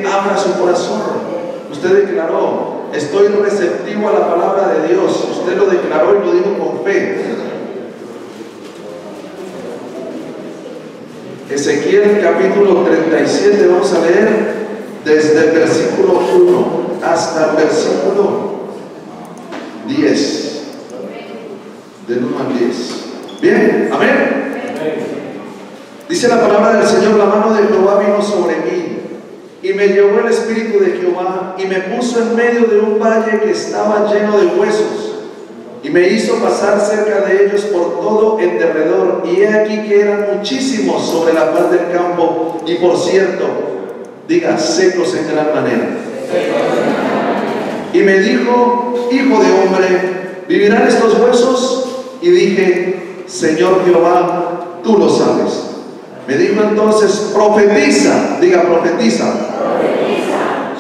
usted abra su corazón. Usted declaró: estoy receptivo a la palabra de Dios. Usted lo declaró y lo dijo con fe. Ezequiel capítulo 37, vamos a leer desde el versículo 1 hasta el versículo 10. Del 1 al 10. Bien, amén. Dice la palabra del Señor: la mano de Jehová vino sobre mí, y me llevó el espíritu de Jehová, y me puso en medio de un valle que estaba lleno de huesos, y me hizo pasar cerca de ellos por todo el derredor, y he aquí que eran muchísimos sobre la faz del campo, y por cierto, diga, secos en gran manera. Y me dijo: hijo de hombre, ¿vivirán estos huesos? Y dije: Señor Jehová, tú lo sabes. Me dijo entonces: profetiza, diga, profetiza,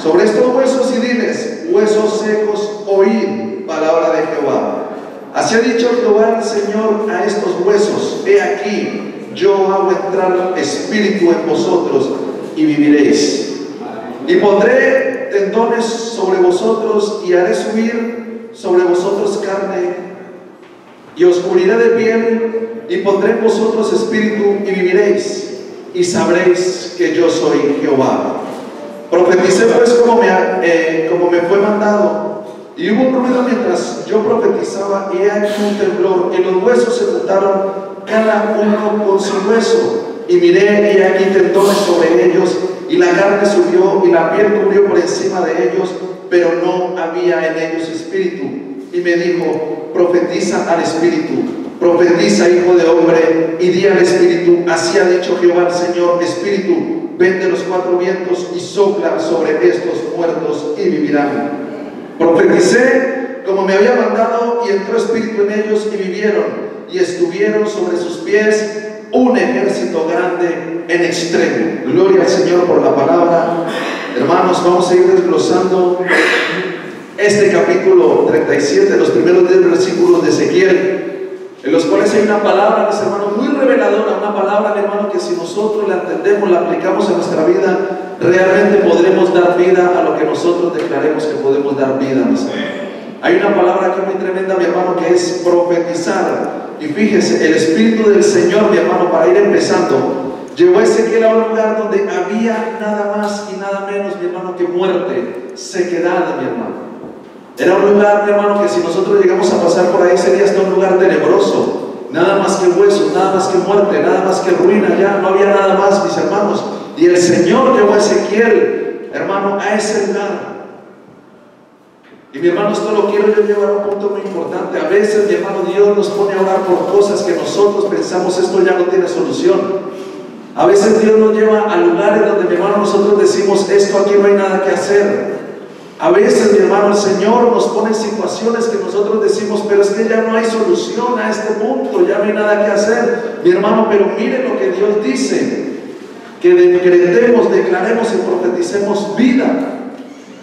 sobre estos huesos y diles: huesos secos, oíd palabra de Jehová. Así ha dicho Jehová el Señor a estos huesos: he aquí, yo hago entrar espíritu en vosotros y viviréis. Y pondré tendones sobre vosotros y haré subir sobre vosotros carne, y os cubriré de piel, y pondré en vosotros espíritu y viviréis, y sabréis que yo soy Jehová. Profeticé pues como me fue mandado, y hubo un ruido mientras yo profetizaba, y he aquí un temblor, y los huesos se juntaron cada uno con su hueso, y miré, y he aquí tendones sobre ellos, y la carne subió, y la piel cubrió por encima de ellos, pero no había en ellos espíritu. Y me dijo: profetiza al espíritu, profetiza, hijo de hombre, y di al espíritu: así ha dicho Jehová el Señor, espíritu, ven de los cuatro vientos y sopla sobre estos muertos y vivirán. Profeticé como me había mandado, y entró espíritu en ellos y vivieron, y estuvieron sobre sus pies un ejército grande en extremo. Gloria al Señor por la palabra. Hermanos, vamos a ir desglosando este capítulo 37, los primeros 10 versículos de Ezequiel, en los cuales hay una palabra, mis hermanos, muy reveladora, una palabra, mi hermano, que si nosotros la entendemos, la aplicamos en nuestra vida, realmente podremos dar vida a lo que nosotros declaremos que podemos dar vida, mis hermanos. Hay una palabra aquí muy tremenda, mi hermano, que es profetizar. Y fíjese, el Espíritu del Señor, mi hermano, para ir empezando, llevó a Ezequiel a un lugar donde había nada más y nada menos, mi hermano, que muerte, sequedad, mi hermano. Era un lugar, mi hermano, que si nosotros llegamos a pasar por ahí sería hasta un lugar tenebroso. Nada más que huesos, nada más que muerte, nada más que ruina, ya no había nada más, mis hermanos. Y el Señor llevó a Ezequiel, hermano, a ese lugar. Y mi hermano, esto lo quiero yo llevar a un punto muy importante. A veces, mi hermano, Dios nos pone a orar por cosas que nosotros pensamos esto ya no tiene solución. A veces Dios nos lleva a lugares donde, mi hermano, nosotros decimos: esto aquí no hay nada que hacer. A veces, mi hermano, el Señor nos pone en situaciones que nosotros decimos: pero es que ya no hay solución a este punto, ya no hay nada que hacer. Mi hermano, pero mire lo que Dios dice: que decretemos, declaremos y profeticemos vida.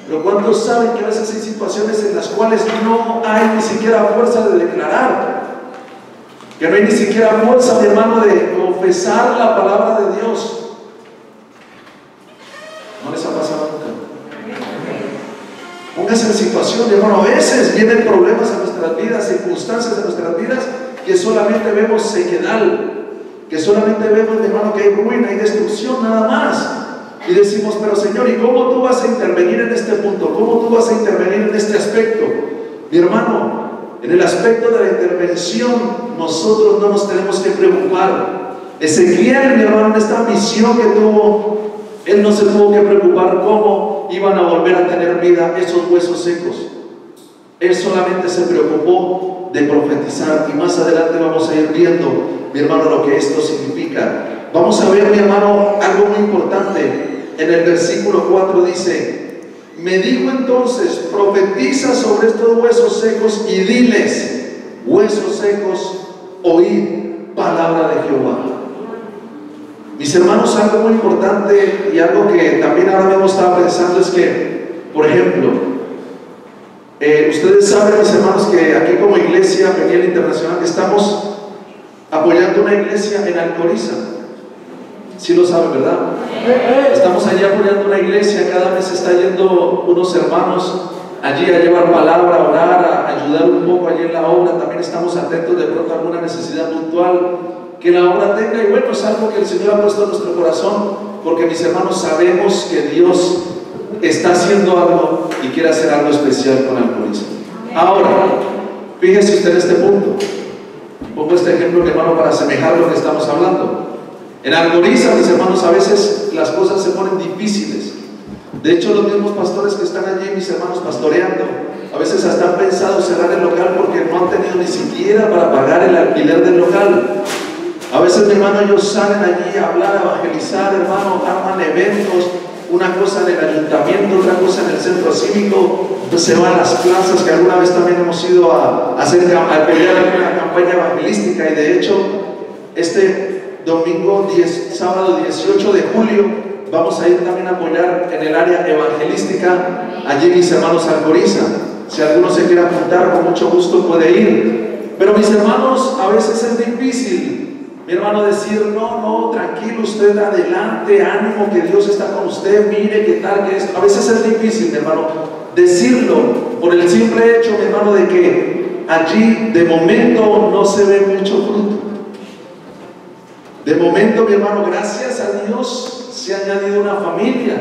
Pero ¿cuántos saben que a veces hay situaciones en las cuales no hay ni siquiera fuerza de declarar? Que no hay ni siquiera fuerza, mi hermano, de confesar la palabra de Dios. ¿No les ha pasado nunca? Póngase en situación, mi hermano. A veces vienen problemas en nuestras vidas, circunstancias en nuestras vidas, que solamente vemos sequedad, que solamente vemos, mi hermano, que hay ruina, hay destrucción, nada más. Y decimos: pero Señor, ¿y cómo tú vas a intervenir en este punto? ¿Cómo tú vas a intervenir en este aspecto? Mi hermano, en el aspecto de la intervención, nosotros no nos tenemos que preocupar. Ezequiel, mi hermano, en esta misión que tuvo, él no se tuvo que preocupar cómo iban a volver a tener vida esos huesos secos. Él solamente se preocupó de profetizar. Y más adelante vamos a ir viendo, mi hermano, lo que esto significa. Vamos a ver, mi hermano, algo muy importante. En el versículo 4 dice: me dijo entonces: profetiza sobre estos huesos secos y diles: huesos secos, oíd palabra de Jehová. Mis hermanos, algo muy importante y algo que también ahora mismo estaba pensando es que, por ejemplo, ustedes saben, mis hermanos, que aquí como iglesia Peniel Internacional estamos apoyando una iglesia en Alcoriza. Sí lo saben, ¿verdad? Estamos allí apoyando una iglesia, cada mes está yendo unos hermanos allí a llevar palabra, a orar, a ayudar un poco allí en la obra. También estamos atentos de pronto a alguna necesidad puntual que la obra tenga, y bueno, es algo que el Señor ha puesto en nuestro corazón, porque mis hermanos sabemos que Dios está haciendo algo y quiere hacer algo especial con Alcoriza. Ahora, fíjese usted en este punto. Pongo este ejemplo, mi hermano, para asemejar lo que estamos hablando. En Alcoriza, mis hermanos, a veces las cosas se ponen difíciles. De hecho, los mismos pastores que están allí, mis hermanos, pastoreando, a veces hasta han pensado cerrar el local porque no han tenido ni siquiera para pagar el alquiler del local. A veces, mi hermano, ellos salen allí a hablar, a evangelizar, hermano, arman eventos, una cosa en el ayuntamiento, otra cosa en el centro cívico, pues se van a las plazas, que alguna vez también hemos ido a pelear una campaña evangelística, y de hecho, este domingo, sábado 18 de julio, vamos a ir también a apoyar en el área evangelística, allí mis hermanos Alcoriza. Si alguno se quiere apuntar, con mucho gusto puede ir. Pero mis hermanos, a veces es difícil, mi hermano, decir, no, tranquilo, usted adelante, ánimo, que Dios está con usted, mire qué tal, que es. A veces es difícil, mi hermano, decirlo por el simple hecho, mi hermano, de que allí de momento no se ve mucho fruto. De momento, mi hermano, gracias a Dios se ha añadido una familia,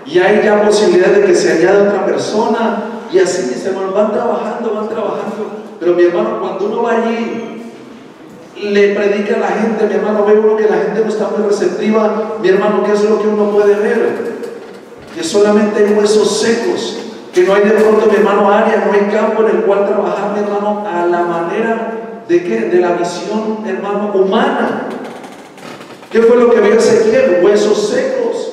y hay ya posibilidad de que se añada otra persona, y así, mis hermanos, van trabajando, pero mi hermano, cuando uno va allí, le predica a la gente, mi hermano, ve uno que la gente no está muy receptiva, mi hermano, ¿qué es lo que uno puede ver? Que solamente hay huesos secos, que no hay de pronto, mi hermano, área, no hay campo en el cual trabajar, mi hermano, a la manera de ¿qué? De la visión, hermano, humana. ¿Qué fue lo que vio Ezequiel? Huesos secos.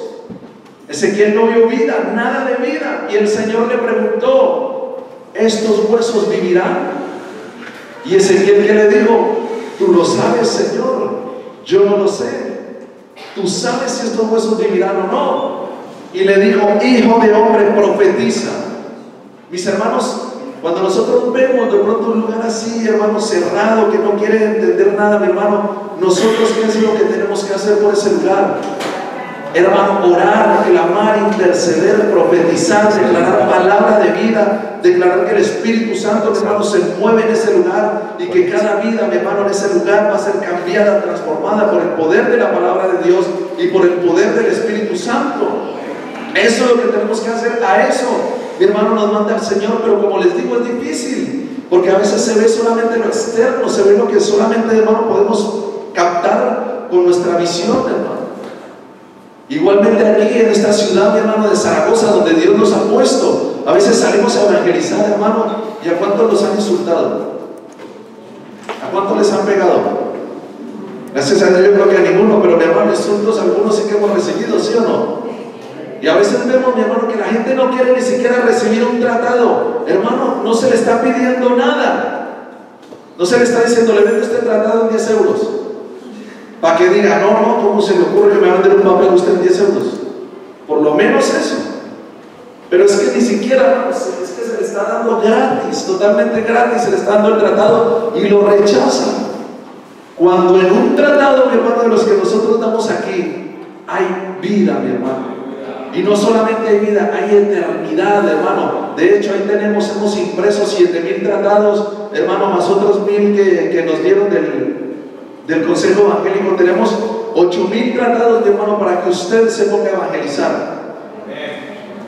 Ezequiel no vio vida, nada de vida, y el Señor le preguntó, ¿estos huesos vivirán? Y Ezequiel, ¿qué le dijo? Tú lo sabes, Señor, yo no lo sé. Tú sabes si estos huesos vivirán o no. Y le dijo, hijo de hombre, profetiza. Mis hermanos, cuando nosotros vemos de pronto un lugar así, hermano, cerrado, que no quiere entender nada, mi hermano, nosotros, ¿qué es lo que tenemos que hacer por ese lugar? Hermano, orar, clamar, interceder, profetizar, declarar palabra de vida, declarar que el Espíritu Santo, mi hermano, se mueve en ese lugar, y que cada vida, mi hermano, en ese lugar va a ser cambiada, transformada por el poder de la palabra de Dios y por el poder del Espíritu Santo. Eso es lo que tenemos que hacer. A eso, mi hermano, nos manda el Señor, pero como les digo, es difícil, porque a veces se ve solamente lo externo, se ve lo que solamente, hermano, podemos captar con nuestra visión, hermano. Igualmente aquí en esta ciudad, mi hermano, de Zaragoza, donde Dios nos ha puesto, a veces salimos a evangelizar, hermano, ¿y a cuántos los han insultado? ¿A cuántos les han pegado? Gracias a Dios, yo creo que a ninguno, pero mi hermano, insultos algunos sí que hemos recibido, ¿sí o no? Y a veces vemos, mi hermano, que la gente no quiere ni siquiera recibir un tratado. Hermano, no se le está pidiendo nada. No se le está diciendo, le vendo este tratado en 10 euros. Para que diga, no, ¿cómo se le ocurre que me manden un papel usted en 10 euros? Por lo menos eso. Pero es que ni siquiera, es que se le está dando gratis, totalmente gratis, se le está dando el tratado y lo rechazan. Cuando en un tratado, mi hermano, de los que nosotros damos aquí, hay vida, mi hermano. Y no solamente hay vida, hay eternidad, hermano. De hecho, ahí hemos impreso 7,000 tratados, hermano, más otros 1,000 que nos dieron del Consejo Evangélico. Tenemos 8,000 tratados, mi hermano, para que usted se ponga a evangelizar.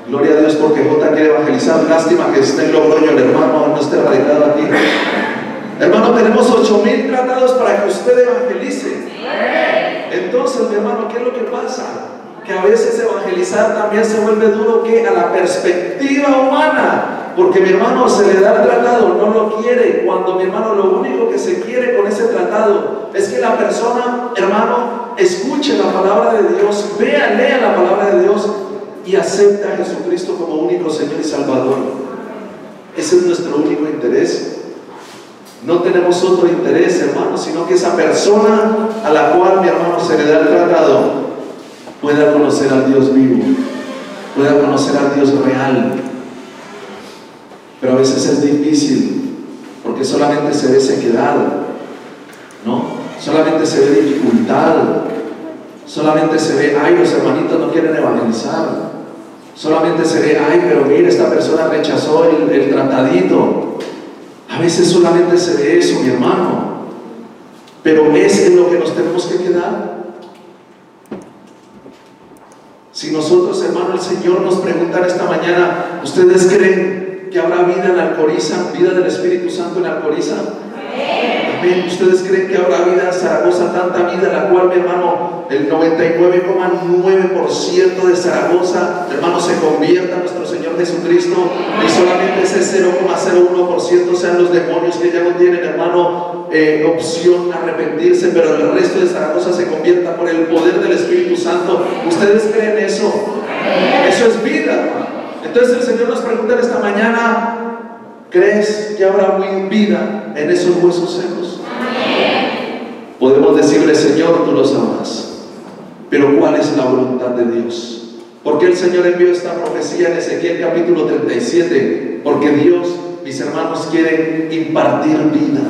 Gloria a Dios, porque Jota quiere evangelizar. Lástima que esté en Logroño el hermano, no esté radicado aquí. Hermano, tenemos 8,000 tratados para que usted evangelice. Entonces, mi hermano, ¿qué es lo que pasa? Que a veces evangelizar también se vuelve duro, que a la perspectiva humana, porque mi hermano se le da el tratado, no lo quiere, cuando mi hermano lo único que se quiere con ese tratado es que la persona, hermano, escuche la palabra de Dios, lea la palabra de Dios y acepte a Jesucristo como único Señor y Salvador. Ese es nuestro único interés. No tenemos otro interés, hermano, sino que esa persona a la cual, mi hermano, se le da el tratado pueda conocer al Dios vivo, pueda conocer al Dios real. Pero a veces es difícil, porque solamente se ve sequedad, ¿no? Solamente se ve dificultad, Solamente se ve, ay, los hermanitos no quieren evangelizar. Solamente se ve, ay, pero mira, esta persona rechazó el tratadito. A veces solamente se ve eso, mi hermano. Pero es en lo que nos tenemos que quedar. Si nosotros, hermano, el Señor nos pregunta esta mañana, ¿ustedes creen que habrá vida en Alcoriza, vida del Espíritu Santo en Alcoriza? Amén. ¿Ustedes creen que habrá vida en Zaragoza, tanta vida, la cual, mi hermano, el 99,9% de Zaragoza, hermano, se convierta a nuestro Señor Jesucristo, y solamente ese 0,01% sean los demonios que ya no tienen, hermano, opción a arrepentirse, pero el resto de Zaragoza se convierta por el poder del Espíritu Santo? ¿Ustedes creen eso? Eso es vida, hermano. Entonces el Señor nos pregunta esta mañana, ¿crees que habrá vida en esos huesos secos? Podemos decirle, Señor, tú los amas, pero ¿cuál es la voluntad de Dios? ¿Por qué el Señor envió esta profecía en Ezequiel capítulo 37? Porque Dios, mis hermanos, quiere impartir vida.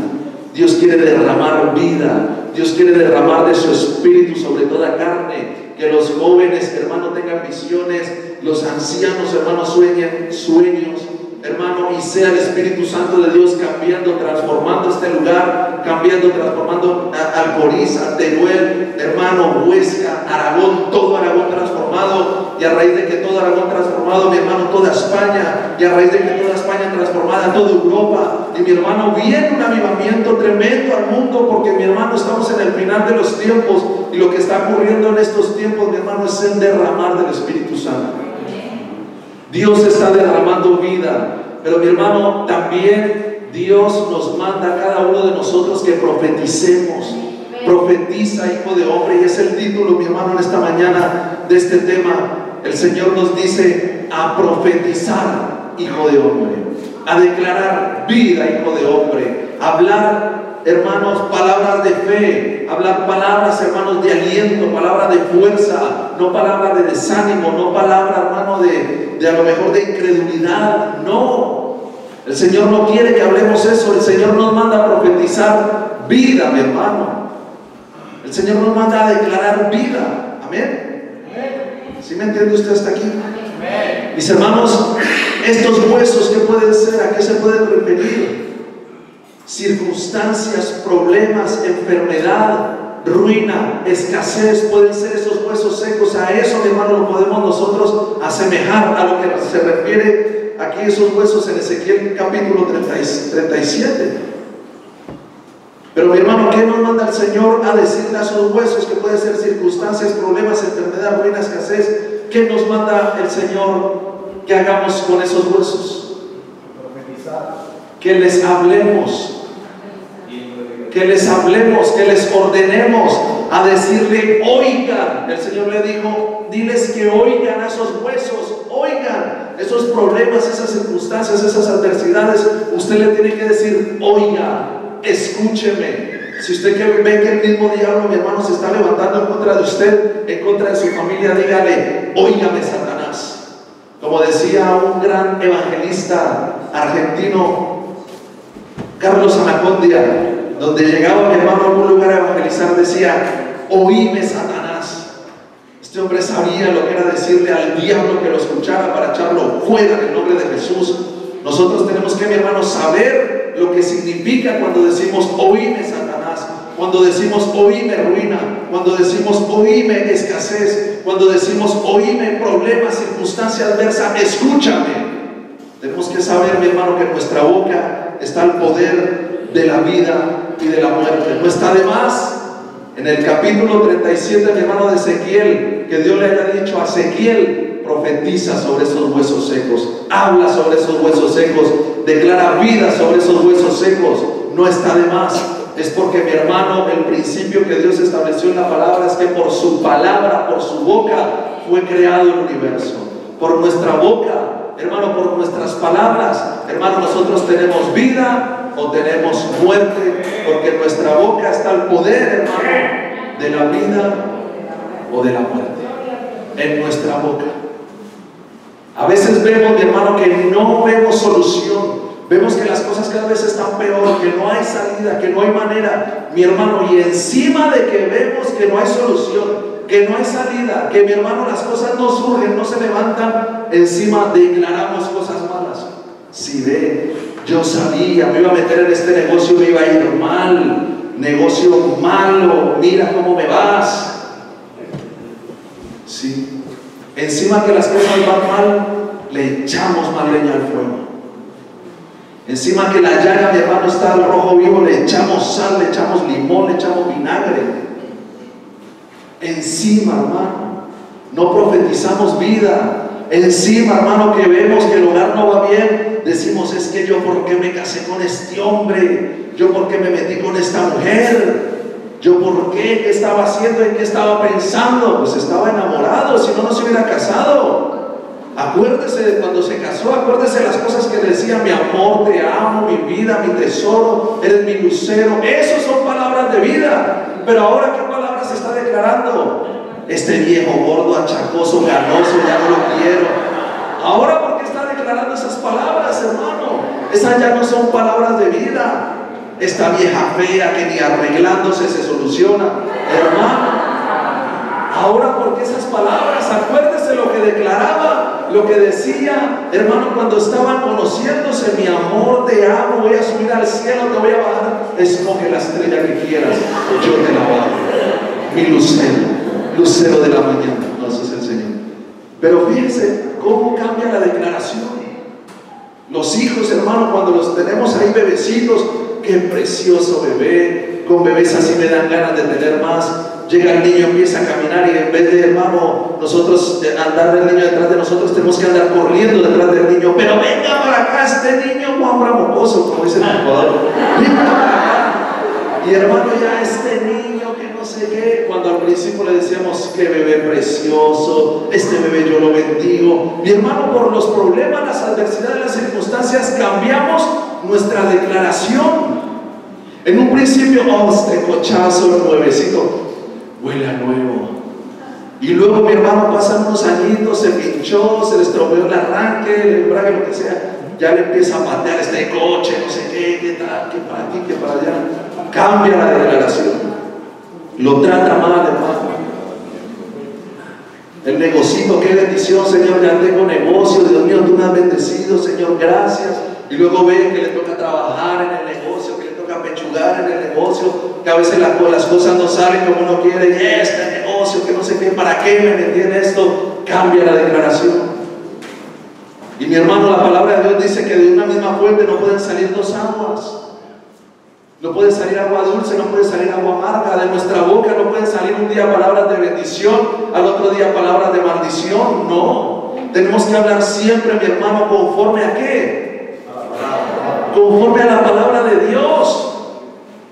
Dios quiere derramar vida. Dios quiere derramar de su espíritu sobre toda carne. Que los jóvenes, hermanos, tengan visiones. Los ancianos, hermanos, sueñen sueños, hermano, y sea el Espíritu Santo de Dios cambiando, transformando este lugar, cambiando, transformando Alcoriza, Teruel, hermano, Huesca, Aragón, todo Aragón transformado, y a raíz de que todo Aragón transformado, mi hermano, toda España, y a raíz de que toda España transformada, toda Europa, y mi hermano, viene un avivamiento tremendo al mundo, porque mi hermano, estamos en el final de los tiempos, y lo que está ocurriendo en estos tiempos, mi hermano, es el derramar del Espíritu Santo. Dios está derramando vida, pero mi hermano, también Dios nos manda a cada uno de nosotros que profeticemos. Profetiza, hijo de hombre, y es el título, mi hermano, en esta mañana de este tema. El Señor nos dice a profetizar, hijo de hombre, a declarar vida, hijo de hombre, a hablar, hermanos, palabras de fe, hablar palabras, hermanos, de aliento, palabras de fuerza, no palabras de desánimo, no palabras, hermano, de a lo mejor de incredulidad. No, el Señor no quiere que hablemos eso. El Señor nos manda a profetizar vida, mi hermano. El Señor nos manda a declarar vida. Amén. ¿Sí me entiende usted hasta aquí? Amén. Mis hermanos, estos huesos, ¿qué pueden ser? ¿A qué se pueden referir? Circunstancias, problemas, enfermedad, ruina, escasez, pueden ser esos huesos secos. A eso, mi hermano, lo podemos nosotros asemejar a lo que se refiere aquí esos huesos en Ezequiel capítulo 37. Pero mi hermano, ¿qué nos manda el Señor a decirle a esos huesos, que pueden ser circunstancias, problemas, enfermedad, ruina, escasez? ¿Qué nos manda el Señor que hagamos con esos huesos? Que les hablemos. Que les hablemos, que les ordenemos a decirle, oigan. El Señor le dijo, diles que oigan a esos huesos, oigan esos problemas, esas circunstancias, esas adversidades. Usted le tiene que decir, oiga, escúcheme. Si usted ve que el mismo diablo, mi hermano, se está levantando en contra de usted, en contra de su familia, dígale, óigame, Satanás. Como decía un gran evangelista argentino, Carlos Anacondia, donde llegaba mi hermano a algún lugar a evangelizar, decía, oíme, Satanás. Este hombre sabía lo que era decirle al diablo que lo escuchara para echarlo fuera en el nombre de Jesús. Nosotros tenemos que, mi hermano, saber lo que significa cuando decimos, oíme, Satanás, cuando decimos, oíme, ruina, cuando decimos, oíme, escasez, cuando decimos, oíme, problemas, circunstancia adversa, escúchame. Tenemos que saber, mi hermano, que en nuestra boca está el poder de la vida y de la muerte. No está de más en el capítulo 37, mi hermano, de Ezequiel, que Dios le haya dicho a Ezequiel, profetiza sobre esos huesos secos, habla sobre esos huesos secos, declara vida sobre esos huesos secos. No está de más. Es porque, mi hermano, el principio que Dios estableció en la palabra es que por su palabra, por su boca fue creado el universo. Por nuestra boca, hermano, por nuestras palabras, hermano, nosotros tenemos vida o tenemos muerte, porque en nuestra boca está el poder, hermano, de la vida o de la muerte. En nuestra boca. A veces vemos, mi hermano, que no vemos solución. Vemos que las cosas cada vez están peor, que no hay salida, que no hay manera, mi hermano, y encima de que vemos que no hay solución, que no hay salida, que mi hermano las cosas no surgen, no se levantan, encima declaramos cosas malas. Si ve, yo sabía, me iba a meter en este negocio, me iba a ir mal, negocio malo, mira cómo me vas. Sí, encima que las cosas van mal, le echamos más leña al fuego. Encima que la llaga, mi hermano, está al rojo vivo, le echamos sal, le echamos limón, le echamos vinagre. Encima, hermano, no profetizamos vida. Encima, hermano, que vemos que el hogar no va bien, decimos, es que yo por qué me casé con este hombre, yo por qué me metí con esta mujer, yo por qué estaba haciendo, en qué estaba pensando. Pues estaba enamorado, si no, no se hubiera casado. Acuérdese de cuando se casó, acuérdese de las cosas que decía: mi amor, te amo, mi vida, mi tesoro, eres mi lucero. Esas son palabras de vida. Pero ahora, ¿qué palabras se está declarando? Este viejo gordo, achacoso, ganoso, ya no lo quiero. Ahora, ¿por qué está declarando esas palabras, hermano? Esas ya no son palabras de vida. Esta vieja fea que ni arreglándose se soluciona, hermano. Ahora, ¿por qué esas palabras? Acuérdese lo que declaraba, lo que decía, hermano, cuando estaban conociéndose: mi amor, te amo, voy a subir al cielo, te voy a bajar, escoge la estrella que quieras, yo te la bajo. Mi lucero, lucero de la mañana, entonces el Señor. Pero fíjense cómo cambia la declaración. Los hijos, hermano, cuando los tenemos ahí bebecitos, qué precioso bebé, con bebés así me dan ganas de tener más. Llega el niño, empieza a caminar, y en vez de, hermano, nosotros andar del niño detrás de nosotros, tenemos que andar corriendo detrás del niño. Pero venga para acá este niño, Juan Mocoso, como dicen en Ecuador. Venga para acá. Y hermano, ya este niño que no sé qué, cuando al principio le decíamos: qué bebé precioso, este bebé yo lo bendigo. Mi hermano, por los problemas, las adversidades, las circunstancias, cambiamos nuestra declaración. En un principio, oh, este cochazo nuevecito, huele a nuevo. Y luego, mi hermano, pasan unos añitos, se pinchó, se le estropeó el arranque, el embrague, lo que sea, ya le empieza a patear este coche, no sé qué tal, que para aquí, que para allá. Cambia la declaración, lo trata mal, hermano. El negocito, qué bendición, Señor, ya tengo negocio, Dios mío, tú me has bendecido, Señor, gracias. Y luego ve que le toca trabajar en el negocio, que le toca pechugar en el negocio, que a veces las cosas no salen como uno quiere. Y este negocio, que no sé qué, ¿para qué me metí en esto? Cambia la declaración. Y mi hermano, la palabra de Dios dice que de una misma fuente no pueden salir dos aguas. No puede salir agua dulce, no puede salir agua amarga. De nuestra boca no pueden salir un día palabras de bendición, al otro día palabras de maldición. No, tenemos que hablar siempre, mi hermano, conforme a ¿qué? Conforme a la palabra de Dios.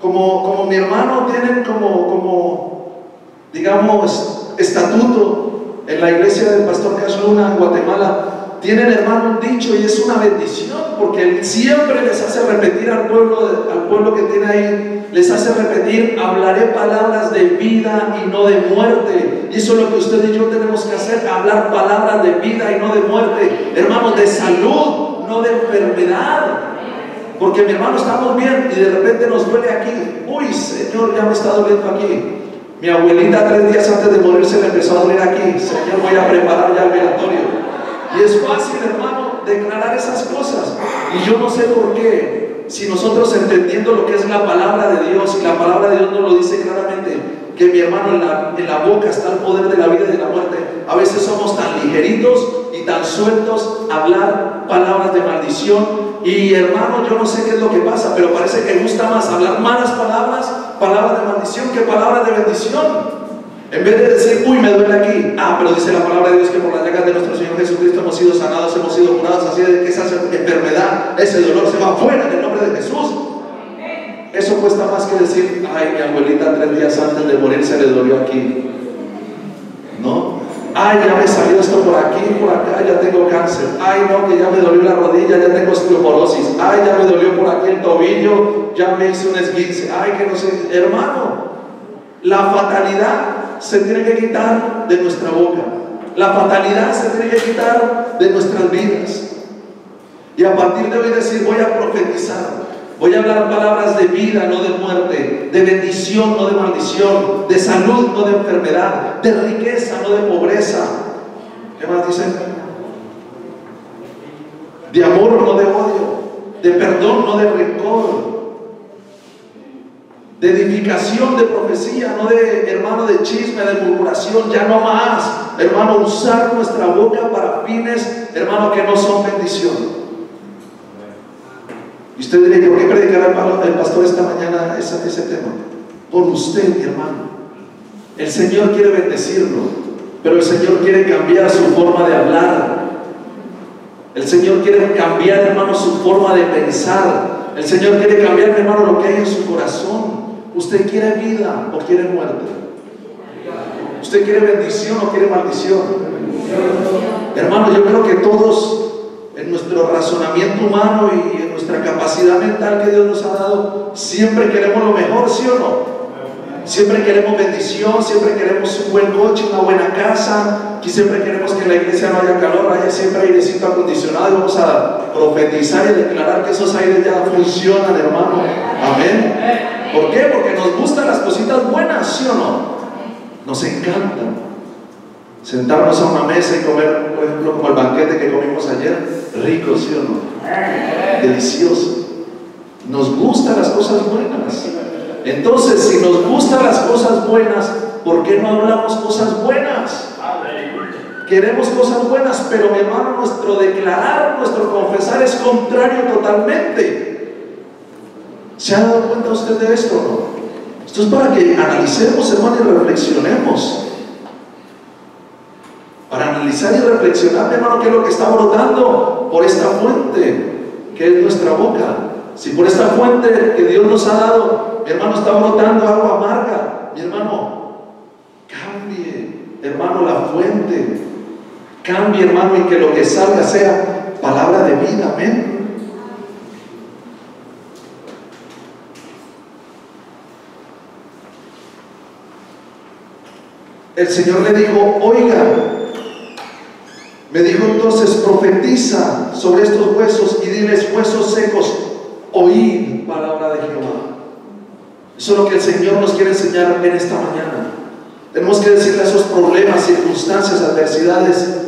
Como mi hermano tienen como digamos, estatuto en la iglesia del pastor Cash Luna en Guatemala. Tienen, hermano, un dicho, y es una bendición, porque él siempre les hace repetir al pueblo que tiene ahí, les hace repetir: hablaré palabras de vida y no de muerte. Y eso es lo que usted y yo tenemos que hacer: hablar palabras de vida y no de muerte, hermanos, de salud, no de enfermedad. Porque, mi hermano, estamos bien y de repente nos duele aquí. Uy, Señor, ya me está doliendo aquí. Mi abuelita 3 días antes de morirse le empezó a doler aquí. Señor, voy a preparar ya el velatorio. Y es fácil, hermano, declarar esas cosas. Y yo no sé por qué, si nosotros, entendiendo lo que es la palabra de Dios, y la palabra de Dios nos lo dice claramente, que, mi hermano, en la boca está el poder de la vida y de la muerte, a veces somos tan ligeritos y tan sueltos a hablar palabras de maldición. Y, hermano, yo no sé qué es lo que pasa, pero parece que gusta más hablar malas palabras, palabras de maldición, que palabras de bendición. En vez de decir: uy, me duele aquí. Pero dice la palabra de Dios que por las llagas de nuestro Señor Jesucristo hemos sido sanados, hemos sido curados. Así de que esa enfermedad, ese dolor se va fuera en el nombre de Jesús. Eso cuesta más que decir: ay, mi abuelita 3 días antes de morir se le dolió aquí. ¿No? Ay, ya me salió esto por aquí, por acá, ya tengo cáncer. Ay, no, que ya me dolió la rodilla, ya tengo osteoporosis. Ay, ya me dolió por aquí el tobillo, ya me hice un esguince. Ay, que no sé. Hermano, la fatalidad se tiene que quitar de nuestra boca. La fatalidad se tiene que quitar de nuestras vidas. Y a partir de hoy decir: voy a profetizar. Voy a hablar palabras de vida, no de muerte, de bendición, no de maldición, de salud, no de enfermedad, de riqueza, no de pobreza. ¿Qué más dice? De amor, no de odio, de perdón, no de rencor, de edificación, de profecía, no de, hermano, de chisme, de murmuración. Ya no más, hermano, usar nuestra boca para fines, hermano, que no son bendición. Y usted diría, ¿por qué predicará el pastor esta mañana ese tema? Por usted, mi hermano. El Señor quiere bendecirlo, pero el Señor quiere cambiar su forma de hablar. El Señor quiere cambiar, hermano, su forma de pensar. El Señor quiere cambiar, hermano, lo que hay en su corazón. ¿Usted quiere vida o quiere muerte? ¿Usted quiere bendición o quiere maldición? Hermano, yo creo que todos, en nuestro razonamiento humano y en nuestra capacidad mental que Dios nos ha dado, siempre queremos lo mejor, ¿sí o no? Siempre queremos bendición, siempre queremos un buen coche, una buena casa, y siempre queremos que en la iglesia no haya calor, haya siempre airecito acondicionado. Y vamos a profetizar y declarar que esos aires ya funcionan, hermano. Amén. ¿Por qué? Porque nos gustan las cositas buenas, ¿sí o no? Nos encantan sentarnos a una mesa y comer, por ejemplo, como el banquete que comimos ayer, rico, ¿sí o no? Delicioso. Nos gustan las cosas buenas. Entonces, si nos gustan las cosas buenas, ¿por qué no hablamos cosas buenas? Queremos cosas buenas, pero mi hermano, nuestro declarar, nuestro confesar es contrario totalmente. ¿Se ha dado cuenta usted de esto o no? Esto es para que analicemos, hermano, y reflexionemos. Para analizar y reflexionar, hermano, qué es lo que está brotando por esta fuente, que es nuestra boca. Si por esta fuente que Dios nos ha dado, mi hermano, está brotando agua amarga, mi hermano, cambie, hermano, la fuente. Cambie, hermano, y que lo que salga sea palabra de vida. Amén. El Señor le dijo, oiga, me dijo entonces, profetiza sobre estos huesos y diles, huesos secos, oíd palabra de Jehová. Eso es lo que el Señor nos quiere enseñar en esta mañana. Tenemos que decirle a esos problemas, circunstancias, adversidades,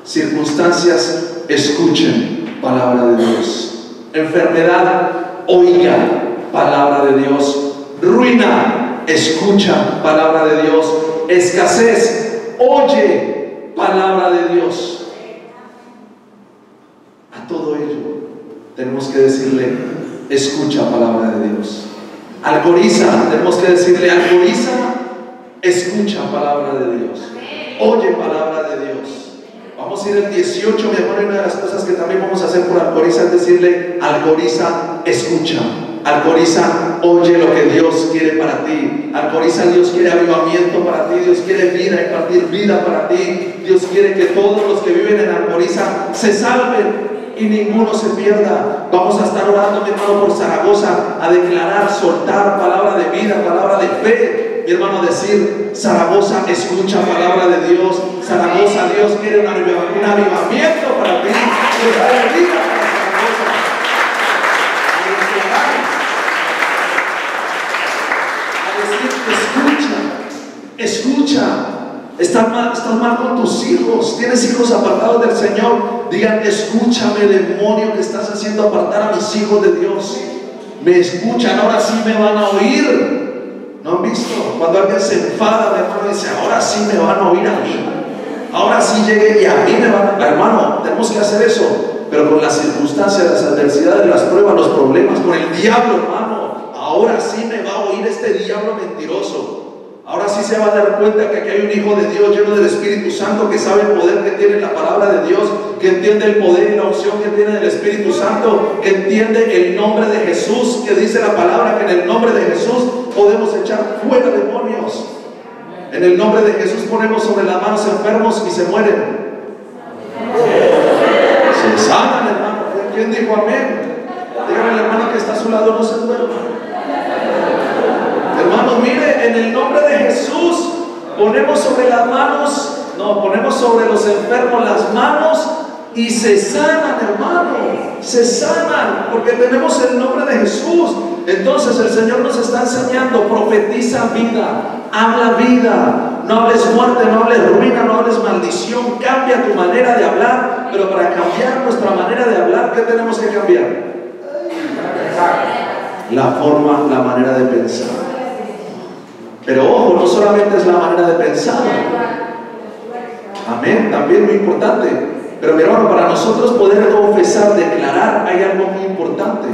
circunstancias, escuchen palabra de Dios. Enfermedad, oiga palabra de Dios. Ruina, escucha palabra de Dios. Escasez, oye palabra de Dios. A todo ello tenemos que decirle, escucha palabra de Dios. Alcoriza, tenemos que decirle, alcoriza, escucha palabra de Dios. Oye palabra de Dios. Vamos a ir el 18, mi amor, y una de las cosas que también vamos a hacer por Alcoriza es decirle, Alcoriza, escucha. Alcoriza, oye lo que Dios quiere para ti. Alcoriza, Dios quiere avivamiento para ti. Dios quiere vida, impartir vida para ti. Dios quiere que todos los que viven en Alcoriza se salven y ninguno se pierda. Vamos a estar orando, mi hermano, por Zaragoza, a declarar, soltar palabra de vida, palabra de fe. Mi hermano, decir, Zaragoza, escucha palabra de Dios. Zaragoza, Dios quiere un avivamiento para ti. Dios quiere vida para Zaragoza. Escucha, estás mal con tus hijos, tienes hijos apartados del Señor. Digan, escúchame, demonio, que estás haciendo apartar a mis hijos de Dios. Me escuchan, ahora sí me van a oír. ¿No han visto? Cuando alguien se enfada, mi hermano dice, ahora sí me van a oír a mí. Ahora sí llegué y a mí me van a... Hermano, tenemos que hacer eso, pero con las circunstancias, las adversidades, las pruebas, los problemas, con el diablo, hermano. Ahora sí me va a oír este diablo mentiroso. Ahora sí se va a dar cuenta que aquí hay un hijo de Dios lleno del Espíritu Santo, que sabe el poder que tiene la palabra de Dios, que entiende el poder y la unción que tiene el Espíritu Santo, que entiende el nombre de Jesús, que dice la palabra que en el nombre de Jesús podemos echar fuera demonios. En el nombre de Jesús ponemos sobre las manos enfermos y se mueren. Se sanan, hermano. ¿Quién dijo amén? Dígame al hermano que está a su lado, no se duerma. Hermanos, mire, en el nombre de Jesús ponemos sobre las manos, no, ponemos sobre los enfermos las manos y se sanan, hermano, se sanan, porque tenemos el nombre de Jesús. Entonces el Señor nos está enseñando: profetiza vida, habla vida, no hables muerte, no hables ruina, no hables maldición. Cambia tu manera de hablar. Pero para cambiar nuestra manera de hablar, ¿qué tenemos que cambiar? La forma, la manera de pensar. Pero ojo, no solamente es la manera de pensar, amén, también muy importante. Pero mi hermano, para nosotros poder confesar, declarar, hay algo muy importante.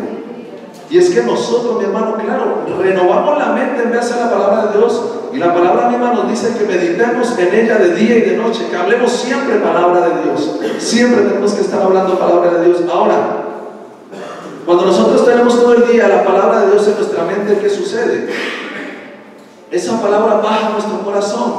Y es que nosotros, mi hermano, claro, renovamos la mente en base a la palabra de Dios. Y la palabra misma nos dice que meditemos en ella de día y de noche, que hablemos siempre palabra de Dios. Siempre tenemos que estar hablando palabra de Dios. Ahora, cuando nosotros tenemos todo el día la palabra de Dios en nuestra mente, ¿qué sucede? Esa palabra baja a nuestro corazón,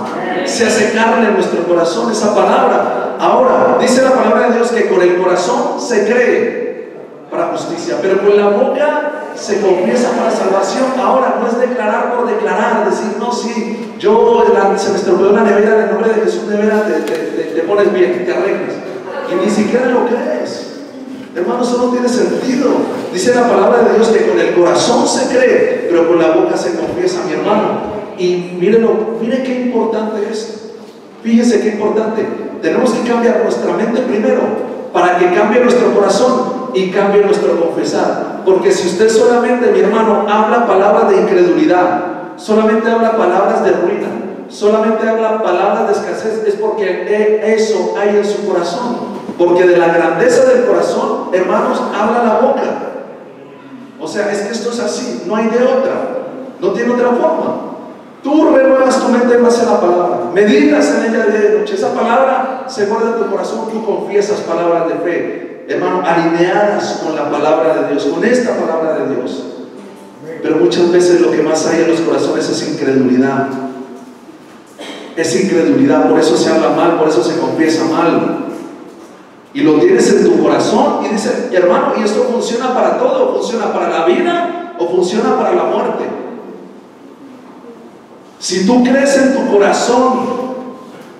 se hace carne en nuestro corazón esa palabra. Ahora, dice la palabra de Dios que con el corazón se cree para justicia, pero con la boca se confiesa para salvación. Ahora, no es declarar por declarar, decir: no, sí, se me estropeó la nevera, en el nombre de Jesús, nevera, te pones bien, te arreglas, y ni siquiera lo crees. Hermano, eso no tiene sentido. Dice la palabra de Dios que con el corazón se cree, pero con la boca se confiesa, mi hermano. Y mire qué importante es. Fíjese qué importante. Tenemos que cambiar nuestra mente primero, para que cambie nuestro corazón y cambie nuestro confesar. Porque si usted solamente, mi hermano, habla palabras de incredulidad, solamente habla palabras de ruina, solamente habla palabras de escasez, es porque eso hay en su corazón. Porque de la grandeza del corazón, hermanos, habla la boca. O sea, es que esto es así, no hay de otra, no tiene otra forma. Tú renuevas tu mente en base a la palabra, meditas en ella de noche. Esa palabra se guarda en tu corazón, tú confiesas palabras de fe, hermano, alineadas con la palabra de Dios, con esta palabra de Dios. Pero muchas veces lo que más hay en los corazones es incredulidad. Es incredulidad, por eso se habla mal, por eso se confiesa mal. Y lo tienes en tu corazón y dices: hermano, y esto funciona para todo, funciona para la vida o funciona para la muerte. Si tú crees en tu corazón,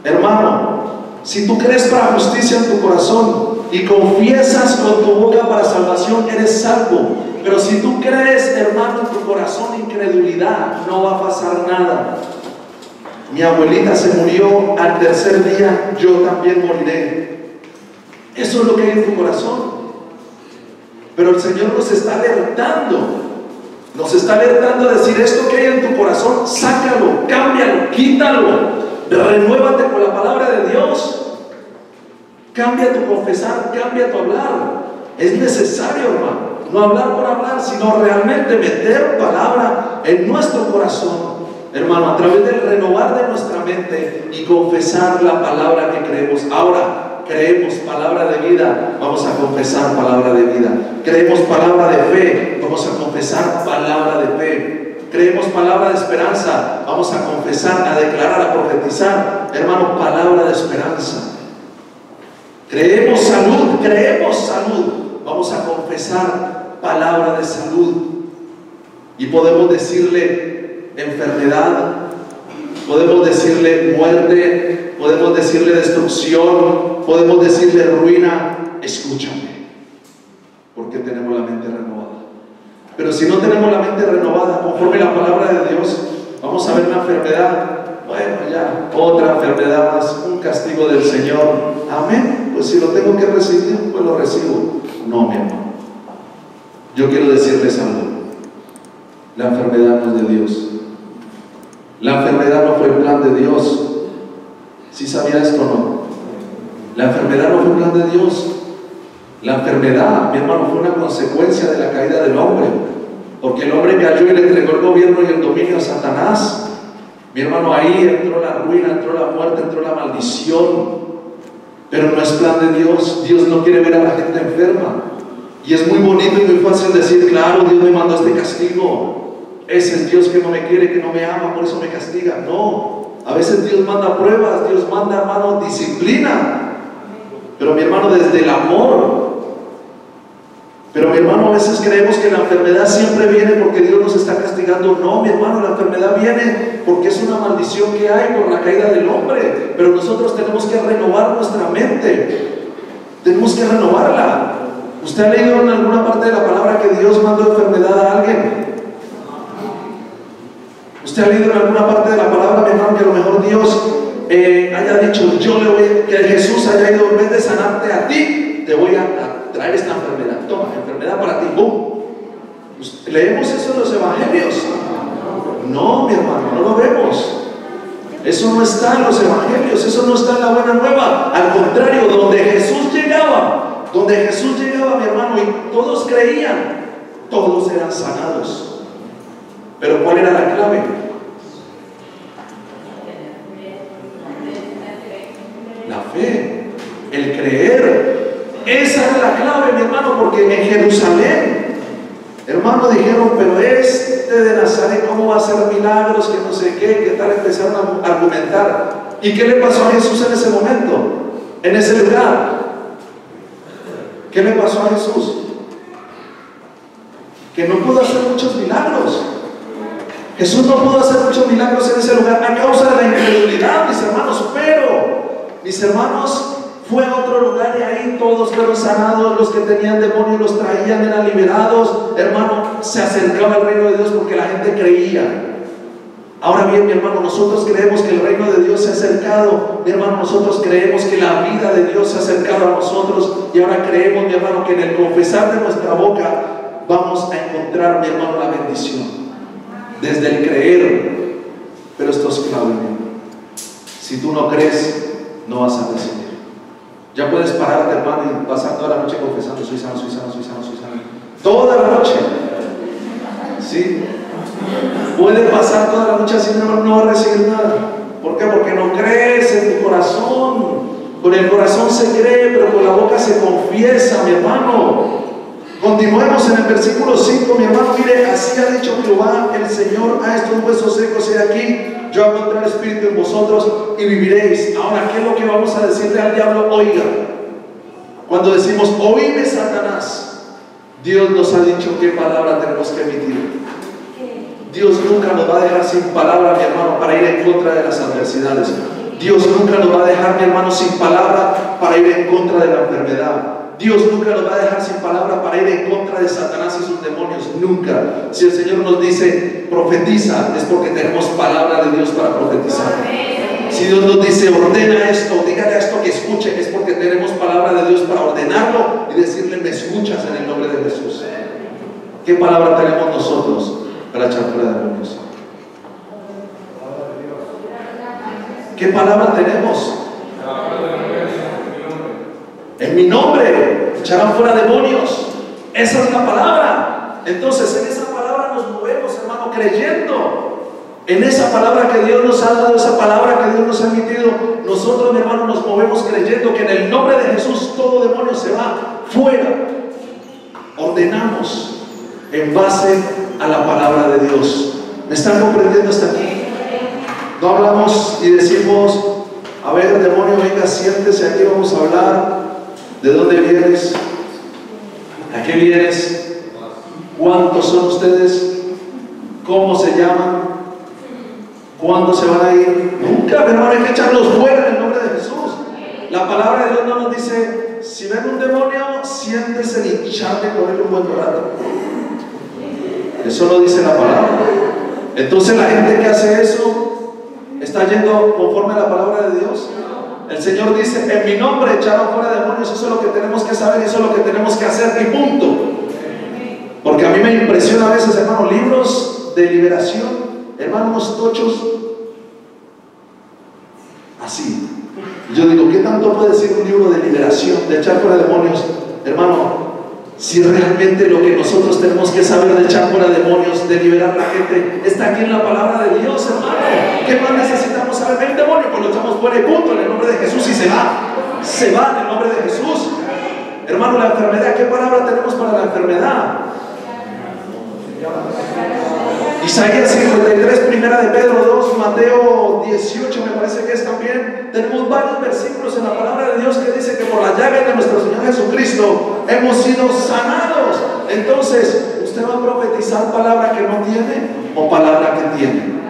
hermano, si tú crees para justicia en tu corazón y confiesas con tu boca para salvación, eres salvo. Pero si tú crees, hermano, en tu corazón incredulidad, no va a pasar nada. Mi abuelita se murió, al tercer día yo también moriré. Eso es lo que hay en tu corazón. Pero el Señor nos está alertando. Nos está alertando a decir: esto que hay en tu corazón, sácalo, cámbialo, quítalo, renuévate con la palabra de Dios. Cambia tu confesar, cambia tu hablar. Es necesario, hermano, no hablar por hablar, sino realmente meter palabra en nuestro corazón, hermano, a través del renovar de nuestra mente y confesar la palabra que creemos. Ahora, creemos palabra de vida, vamos a confesar palabra de vida. Creemos palabra de fe, vamos a confesar palabra de fe. Creemos palabra de esperanza, vamos a confesar, a declarar, a profetizar, hermano, palabra de esperanza. Creemos salud, vamos a confesar palabra de salud. Y podemos decirle enfermedad, podemos decirle muerte, podemos decirle destrucción, podemos decirle ruina. Escúchame, porque tenemos la mente renovada. Pero si no tenemos la mente renovada conforme la palabra de Dios, vamos a ver una enfermedad. Bueno, ya, otra enfermedad más, un castigo del Señor. Amén. Pues si lo tengo que recibir, pues lo recibo. No, mi hermano. Yo quiero decirles algo. La enfermedad no es de Dios. La enfermedad no fue el plan de Dios. ¿Sí sabía esto o no? La enfermedad no fue el plan de Dios. La enfermedad, mi hermano, fue una consecuencia de la caída del hombre. Porque el hombre cayó y le entregó el gobierno y el dominio a Satanás. Mi hermano, ahí entró la ruina, entró la muerte, entró la maldición. Pero no es plan de Dios. Dios no quiere ver a la gente enferma. Y es muy bonito y muy fácil decir: claro, Dios me mandó este castigo. Ese es Dios que no me quiere, que no me ama, por eso me castiga. No, a veces Dios manda pruebas, Dios manda, hermano, disciplina. Pero mi hermano, desde el amor. Pero mi hermano, a veces creemos que la enfermedad siempre viene porque Dios nos está castigando. No, mi hermano, la enfermedad viene porque es una maldición que hay por la caída del hombre. Pero nosotros tenemos que renovar nuestra mente. Tenemos que renovarla. ¿Usted ha leído en alguna parte de la palabra que Dios mandó enfermedad a alguien? ¿Usted ha leído en alguna parte de la palabra, mi hermano, que a lo mejor Dios haya dicho, que Jesús haya ido, en vez de sanarte a ti, te voy a traer esta enfermedad? Toma, enfermedad para ti, ¡bum! ¿Leemos eso en los evangelios? No, mi hermano, no lo vemos. Eso no está en los evangelios, eso no está en la buena nueva. Al contrario, donde Jesús llegaba, mi hermano, y todos creían, todos eran sanados. Pero ¿cuál era la clave? La fe, el creer. Esa es la clave, mi hermano, porque en Jerusalén, hermano, dijeron, pero este de Nazaret, ¿cómo va a hacer milagros? Que no sé qué tal, empezaron a argumentar. ¿Y qué le pasó a Jesús en ese momento? En ese lugar. ¿Qué le pasó a Jesús? Que no pudo hacer muchos milagros. Jesús no pudo hacer muchos milagros en ese lugar a causa de la incredulidad, mis hermanos. Pero, mis hermanos, fue a otro lugar y ahí todos fueron sanados. Los que tenían demonios los traían, eran liberados. Hermano, se acercaba al reino de Dios porque la gente creía. Ahora bien, mi hermano, nosotros creemos que el reino de Dios se ha acercado. Mi hermano, nosotros creemos que la vida de Dios se ha acercado a nosotros. Y ahora creemos, mi hermano, que en el confesar de nuestra boca vamos a encontrar, mi hermano, la bendición. Desde el creer. Pero esto es clave, mi hermano. Si tú no crees, no vas a recibir. Ya puedes pararte, hermano, y pasar toda la noche confesando: soy sano, soy sano, soy sano, soy sano. Toda la noche. ¿Sí? Puede pasar toda la noche así, hermano, no va a recibir nada. ¿Por qué? Porque no crees en tu corazón. Con el corazón se cree, pero con la boca se confiesa, mi hermano. Continuemos en el versículo 5, mi hermano. Mire, así ha dicho Jehová el Señor a estos huesos secos: he aquí, yo hago entrar espíritu en vosotros y viviréis. Ahora, ¿qué es lo que vamos a decirle al diablo? Oiga, cuando decimos oíme, Satanás, Dios nos ha dicho qué palabra tenemos que emitir. Dios nunca nos va a dejar sin palabra, mi hermano, para ir en contra de las adversidades. Dios nunca nos va a dejar, mi hermano, sin palabra para ir en contra de la enfermedad. Dios nunca nos va a dejar sin palabra para ir en contra de Satanás y sus demonios. Nunca. Si el Señor nos dice profetiza, es porque tenemos palabra de Dios para profetizar. Si Dios nos dice ordena esto, dígale a esto que escuche, es porque tenemos palabra de Dios para ordenarlo y decirle: me escuchas en el nombre de Jesús. ¿Qué palabra tenemos nosotros para echar fuera demonios? ¿Qué palabra tenemos? En mi nombre echarán fuera demonios. Esa es la palabra. Entonces, en esa palabra nos movemos, hermano, creyendo en esa palabra que Dios nos ha dado, esa palabra que Dios nos ha emitido. Nosotros, mi hermano, nos movemos creyendo que en el nombre de Jesús todo demonio se va fuera. Ordenamos en base a la palabra de Dios. ¿Me están comprendiendo hasta aquí? No hablamos y decimos: a ver, demonio, venga, siéntese aquí, vamos a hablar. ¿De dónde vienes? ¿A qué vienes? ¿Cuántos son ustedes? ¿Cómo se llaman? ¿Cuándo se van a ir? Nunca, mi hermano, hay que echarlos fuera en el nombre de Jesús. La palabra de Dios no nos dice: si ven un demonio, siéntese y charle con él un buen rato. Eso no dice la palabra. Entonces, la gente que hace eso está yendo conforme a la palabra de Dios. El Señor dice: en mi nombre echaron fuera demonios. Eso es lo que tenemos que saber, eso es lo que tenemos que hacer, y punto. Porque a mí me impresiona a veces, hermano, libros de liberación, hermano, unos tochos así. Yo digo: ¿qué tanto puede decir un libro de liberación, de echar fuera demonios? Hermano, si realmente lo que nosotros tenemos que saber de echar fuera demonios, de liberar a la gente, está aquí en la palabra de Dios, hermano. ¿Qué más necesitamos saber? Ven demonio, pues lo echamos fuera y punto, en el nombre de Jesús, y se va en el nombre de Jesús. Hermano, la enfermedad, ¿qué palabra tenemos para la enfermedad? Isaías 53, primera de Pedro 2, Mateo 18, me parece que es también. Tenemos varios versículos en la palabra de Dios que dice que por la llaga de nuestro Señor Jesucristo hemos sido sanados. Entonces, ¿usted va a profetizar palabra que no tiene o palabra que tiene?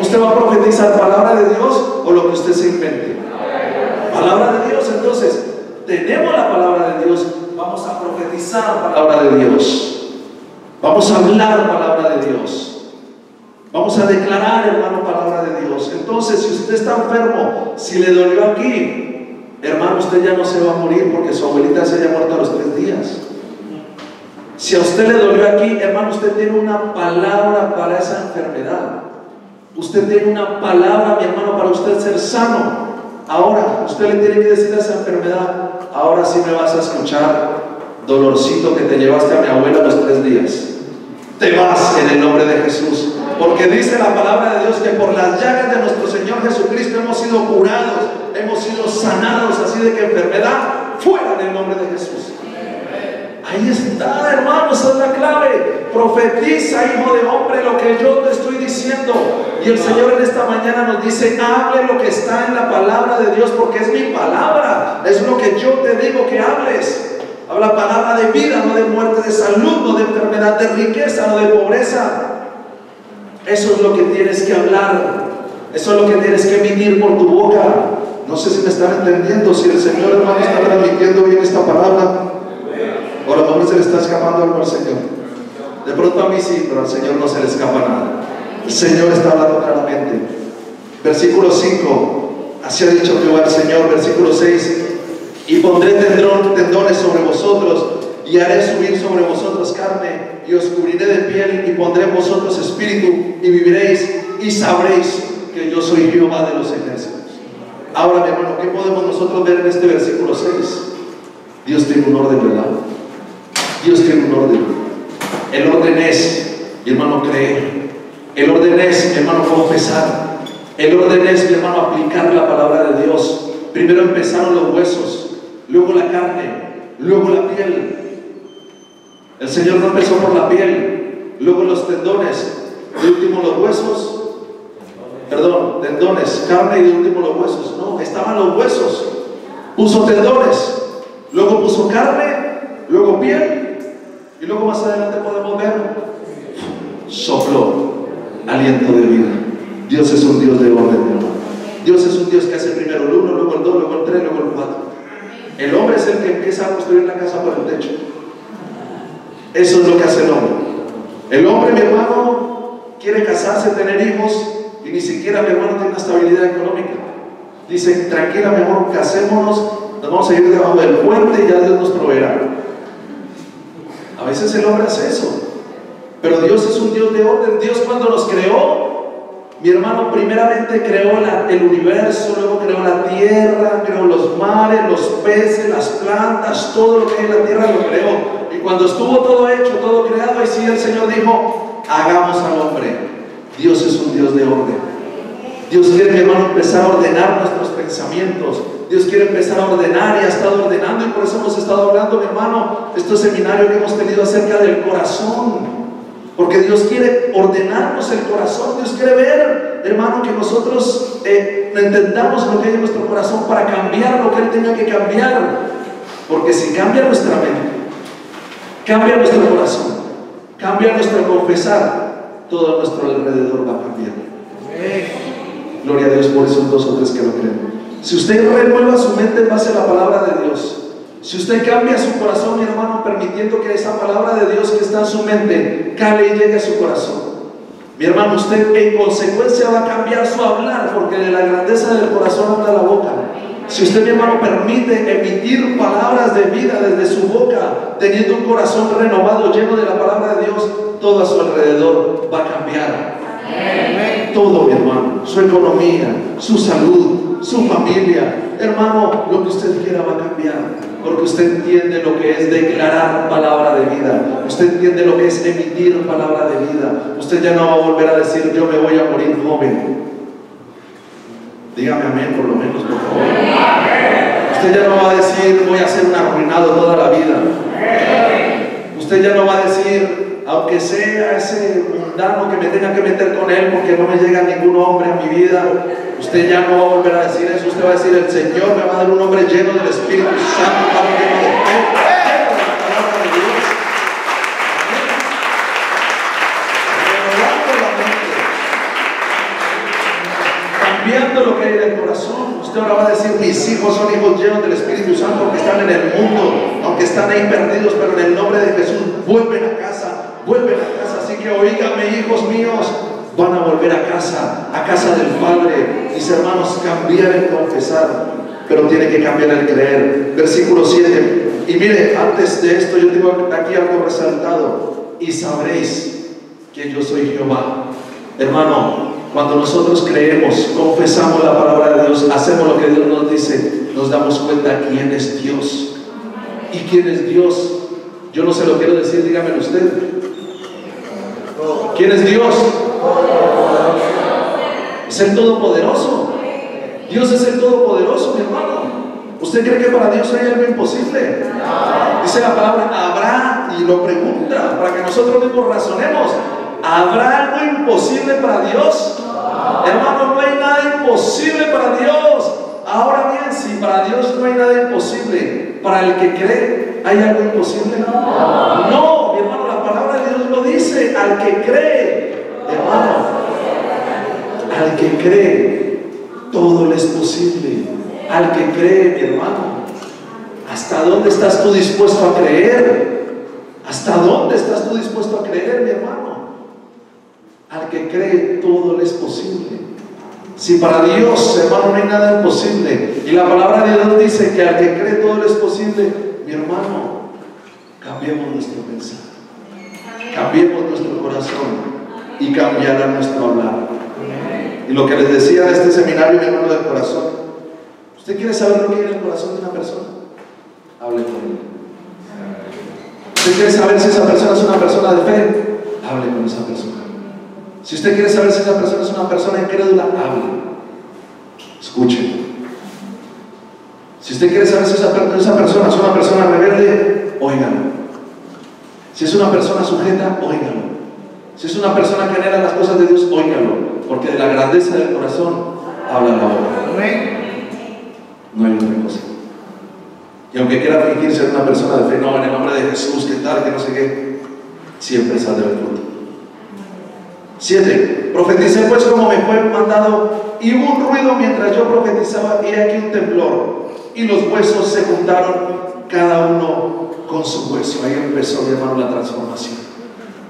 ¿Usted va a profetizar palabra de Dios o lo que usted se invente? Palabra de Dios. Entonces, tenemos la palabra de Dios, vamos a profetizar palabra de Dios, vamos a hablar palabra de Dios, vamos a declarar, hermano, palabra de Dios. Entonces, si usted está enfermo, si le dolió aquí, hermano, usted ya no se va a morir porque su abuelita se haya muerto a los 3 días. Si a usted le dolió aquí, hermano, usted tiene una palabra para esa enfermedad. Usted tiene una palabra, mi hermano, para usted ser sano. Ahora, usted le tiene que decir a esa enfermedad: ahora sí me vas a escuchar, dolorcito que te llevaste a mi abuela a los 3 días. Te vas en el nombre de Jesús. Porque dice la palabra de Dios que por las llagas de nuestro Señor Jesucristo hemos sido curados, hemos sido sanados. Así de que enfermedad, fuera en el nombre de Jesús. Ahí está, hermano, esa es la clave. Profetiza, hijo de hombre, lo que yo te estoy diciendo. Y el Señor en esta mañana nos dice: hable lo que está en la palabra de Dios, porque es mi palabra, es lo que yo te digo que hables. Habla palabra de vida, no de muerte, de salud, no de enfermedad, de riqueza, no de pobreza. Eso es lo que tienes que hablar, eso es lo que tienes que emitir por tu boca. No sé si me están entendiendo, si el Señor, hermano, está transmitiendo bien esta palabra. O a lo mejor se le está escapando algo al Señor. De pronto a mí sí, pero al Señor no se le escapa nada. El Señor está hablando claramente. Versículo 5, así ha dicho Jehová el Señor. Versículo 6, y pondré tendones sobre vosotros, y haré subir sobre vosotros carne, y os cubriré de piel, y pondré en vosotros espíritu, y viviréis, y sabréis que yo soy Jehová de los ejércitos. Ahora, mi hermano, ¿qué podemos nosotros ver en este versículo 6? Dios tiene un orden, ¿verdad? Dios tiene un orden. El orden es, mi hermano, creer. El orden es, mi hermano, confesar. El orden es, mi hermano, aplicar la palabra de Dios. Primero empezaron los huesos, luego la carne, luego la piel. El Señor no empezó por la piel, luego los tendones, de último los huesos. Perdón, tendones, carne y de último los huesos. No, estaban los huesos. Puso tendones, luego puso carne, luego piel. Y luego más adelante podemos ver, sopló aliento de vida. Dios es un Dios de orden, hermano. Dios es un Dios que hace primero el 1, luego el 2, luego el 3, luego el 4. El hombre es el que empieza a construir la casa por el techo. Eso es lo que hace el hombre. El hombre, mi hermano, quiere casarse, tener hijos, y ni siquiera, mi hermano, tiene una estabilidad económica. Dice: tranquila, mi amor, casémonos, nos vamos a ir debajo del puente y ya Dios nos proveerá. A veces el hombre hace eso, pero Dios es un Dios de orden. Dios, cuando nos creó, mi hermano, primeramente creó el universo, luego creó la tierra, creó los mares, los peces, las plantas, todo lo que hay en la tierra lo creó. Y cuando estuvo todo hecho, todo creado, y sí, el Señor dijo: hagamos al hombre. Dios es un Dios de orden. Dios quiere, mi hermano, empezar a ordenar nuestros pensamientos. Dios quiere empezar a ordenar y ha estado ordenando, y por eso hemos estado hablando, mi hermano, este seminario que hemos tenido acerca del corazón. Porque Dios quiere ordenarnos el corazón. Dios quiere ver, hermano, que nosotros entendamos lo que hay en nuestro corazón para cambiar lo que Él tenga que cambiar. Porque si cambia nuestra mente, cambia nuestro corazón, cambia nuestro confesar, todo a nuestro alrededor va a cambiar. Gloria a Dios por esos 2 o 3 que lo creen. Si usted renueva su mente en base a la palabra de Dios, si usted cambia su corazón, mi hermano, permitiendo que esa palabra de Dios que está en su mente cale y llegue a su corazón, mi hermano, usted en consecuencia va a cambiar su hablar, porque de la grandeza del corazón habla la boca. Si usted, mi hermano, permite emitir palabras de vida desde su boca, teniendo un corazón renovado, lleno de la palabra de Dios, todo a su alrededor va a cambiar. Todo, mi hermano, su economía, su salud, su familia, hermano, lo que usted quiera va a cambiar, porque usted entiende lo que es declarar palabra de vida. Usted entiende lo que es emitir palabra de vida. Usted ya no va a volver a decir: yo me voy a morir joven. Dígame amén, por lo menos, por favor. Usted ya no va a decir: voy a ser un arruinado toda la vida. Usted ya no va a decir: aunque sea ese mundano que me tenga que meter con él porque no me llega ningún hombre a mi vida. Usted ya no va a volver a decir eso. Usted va a decir: el Señor me va a dar un hombre lleno del Espíritu Santo, lleno de fe, lleno de la palabra de Dios. Renovando la mente, cambiando lo que hay en el corazón. Usted ahora palabra va a decir: mis hijos son hijos llenos del Espíritu Santo, aunque están en el mundo, aunque están ahí perdidos, pero en el nombre de Jesús vuelven a casa, vuelven a casa. Así que oíganme, hijos míos, van a volver a casa del Padre. Mis hermanos, cambiar el confesar, pero tiene que cambiar el creer. Versículo 7. Y mire, antes de esto yo tengo aquí algo resaltado: y sabréis que yo soy Jehová. Hermano, cuando nosotros creemos, confesamos la palabra de Dios, hacemos lo que Dios nos dice, nos damos cuenta quién es Dios. ¿Y quién es Dios? Yo no se lo quiero decir, dígamelo usted. ¿Quién es Dios? Es el Todopoderoso. Dios es el Todopoderoso, mi hermano. ¿Usted cree que para Dios hay algo imposible? Dice la palabra: habrá, y lo pregunta para que nosotros mismos razonemos. ¿Habrá algo imposible para Dios? Hermano, no hay nada imposible para Dios. Ahora bien, si para Dios no hay nada imposible, ¿para el que cree hay algo imposible? No, mi hermano, la palabra de Dios lo dice: al que cree, hermano, al que cree, todo le es posible. Al que cree, mi hermano. ¿Hasta dónde estás tú dispuesto a creer? ¿Hasta dónde estás tú dispuesto a creer, mi hermano? Al que cree, todo le es posible. Si para Dios, hermano, no hay nada imposible, y la palabra de Dios dice que al que cree todo le es posible, mi hermano, cambiemos nuestro pensar, cambiemos nuestro corazón, y cambiará nuestro hablar. Y lo que les decía de este seminario, mi hermano, del corazón: ¿usted quiere saber lo que hay en el corazón de una persona? Hable con él. ¿Usted quiere saber si esa persona es una persona de fe? Hable con esa persona. Si usted quiere saber si esa persona es una persona incrédula, hable, escuche. Si usted quiere saber si esa persona es una persona rebelde, óigalo. Si es una persona sujeta, óigalo. Si es una persona que anhela las cosas de Dios, óigalo, porque de la grandeza del corazón habla la boca. No hay otra cosa. Y aunque quiera fingir ser una persona de fe, no, en el nombre de Jesús, que tal, que no sé qué, siempre saldrá el fruto. 7. Profeticé pues como me fue mandado, y hubo un ruido mientras yo profetizaba, y aquí un temblor, y los huesos se juntaron, cada uno con su hueso. Ahí empezó, mi hermano, la transformación.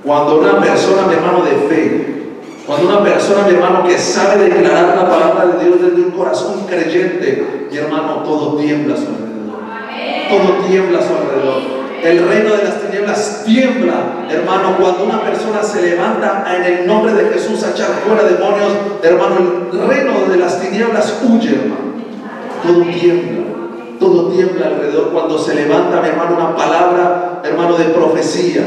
Cuando una persona, mi hermano, de fe, cuando una persona, mi hermano, que sabe declarar la palabra de Dios desde un corazón creyente, mi hermano, todo tiembla a su alrededor. Todo tiembla a su alrededor. El reino de las tinieblas tiembla, hermano, cuando una persona se levanta en el nombre de Jesús a echar fuera demonios. Hermano, el reino de las tinieblas huye, hermano. Todo tiembla alrededor cuando se levanta, mi hermano, una palabra, hermano, de profecía.